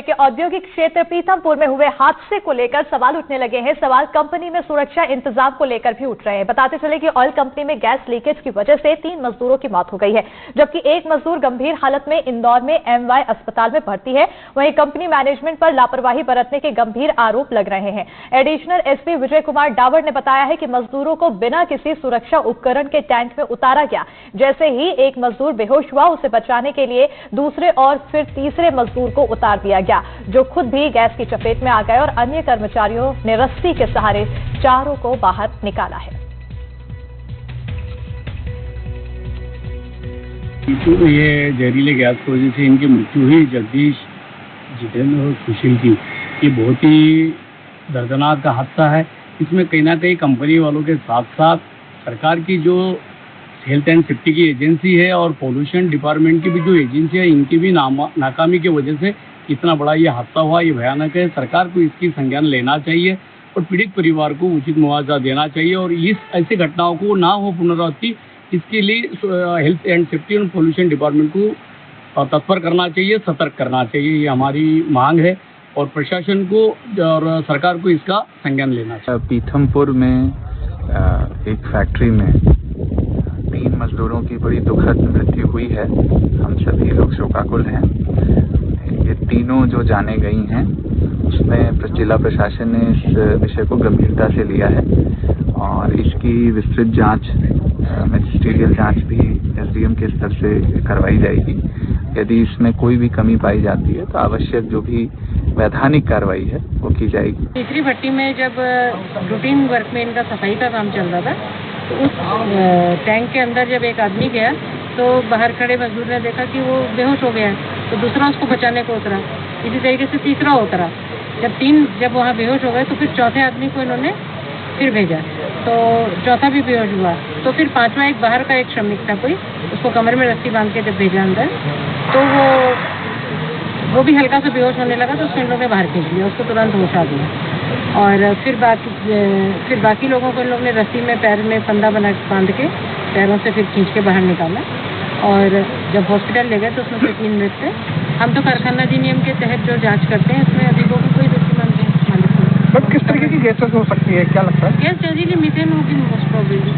के औद्योगिक क्षेत्र पीथमपुर में हुए हादसे को लेकर सवाल उठने लगे हैं। सवाल कंपनी में सुरक्षा इंतजाम को लेकर भी उठ रहे हैं। बताते चले कि ऑयल कंपनी में गैस लीकेज की वजह से 3 मजदूरों की मौत हो गई है, जबकि एक मजदूर गंभीर हालत में इंदौर में MY अस्पताल में भर्ती है। वहीं कंपनी मैनेजमेंट पर लापरवाही बरतने के गंभीर आरोप लग रहे हैं। एडिशनल SP विजय कुमार डावर ने बताया है कि मजदूरों को बिना किसी सुरक्षा उपकरण के टैंक में उतारा गया। जैसे ही एक मजदूर बेहोश हुआ, उसे बचाने के लिए दूसरे और फिर तीसरे मजदूर को उतार दिया गया, जो खुद भी गैस की चपेट में आ गए और अन्य कर्मचारियों ने रस्सी के सहारे चारों को बाहर निकाला है। तो ये जहरीले गैस की वजह से इनकी मृत्यु हुई, जगदीश, जितेंद्र और सुशील की। ये बहुत ही दर्दनाक का हादसा है। इसमें कहीं ना कहीं कंपनी वालों के साथ साथ सरकार की जो हेल्थ एंड सेफ्टी की एजेंसी है और पोल्यूशन डिपार्टमेंट की भी जो एजेंसी है, इनकी भी नाकामी की वजह से इतना बड़ा ये हादसा हुआ। ये भयानक है। सरकार को इसकी संज्ञान लेना चाहिए और पीड़ित परिवार को उचित मुआवजा देना चाहिए और इस ऐसी घटनाओं को ना हो पुनरावृत्ति, इसके लिए हेल्थ एंड सेफ्टी और पोल्यूशन डिपार्टमेंट को तत्पर करना चाहिए, सतर्क करना चाहिए। ये हमारी मांग है और प्रशासन को और सरकार को इसका संज्ञान लेना चाहिए। पीथमपुर में एक फैक्ट्री में 3 मजदूरों की बड़ी दुखद मृत्यु हुई है। हम सभी लोग शोकाकुल हैं। ये तीनों जो जाने गई हैं, उसमें जिला प्रशासन ने इस विषय को गंभीरता से लिया है और इसकी विस्तृत जांच, मैजिस्ट्रियल जांच भी SDM के स्तर से करवाई जाएगी। यदि इसमें कोई भी कमी पाई जाती है तो आवश्यक जो भी वैधानिक कार्रवाई है वो की जाएगी। तीसरी भट्टी में जब रूटीन वर्क में इनका सफाई का काम चल रहा था, तो उस टैंक के अंदर जब एक आदमी गया तो बाहर खड़े मजदूर ने देखा कि वो बेहोश हो गया है, तो दूसरा उसको बचाने को उतरा। इसी तरीके से तीसरा उतरा। जब वहाँ बेहोश हो गए तो फिर चौथे आदमी को इन्होंने फिर भेजा, तो चौथा भी बेहोश हुआ। तो फिर 5वां एक बाहर का एक श्रमिक था कोई, उसको कमर में रस्सी बांध के जब भेजा अंदर, तो वो भी हल्का सा बेहोश होने लगा, तो उसको इन लोगों ने बाहर खींच लिया, उसको तुरंत होश आ गया। और फिर बाकी लोगों को इन लोगों ने रस्सी में पैर में फंदा बांध के पैरों से फिर खींच के बाहर निकाला और जब हॉस्पिटल ले गए तो उसमें से 3 मृत थे। हम तो कारखाना अधिनियम के तहत जो जांच करते हैं, उसमें अभी लोगों को कोई दोषी मानते हैं। किस तरीके की गैसेस हो सकती है, क्या लगता है? गैस जहरीली मीथेन होगी मोस्ट प्रोबेबली।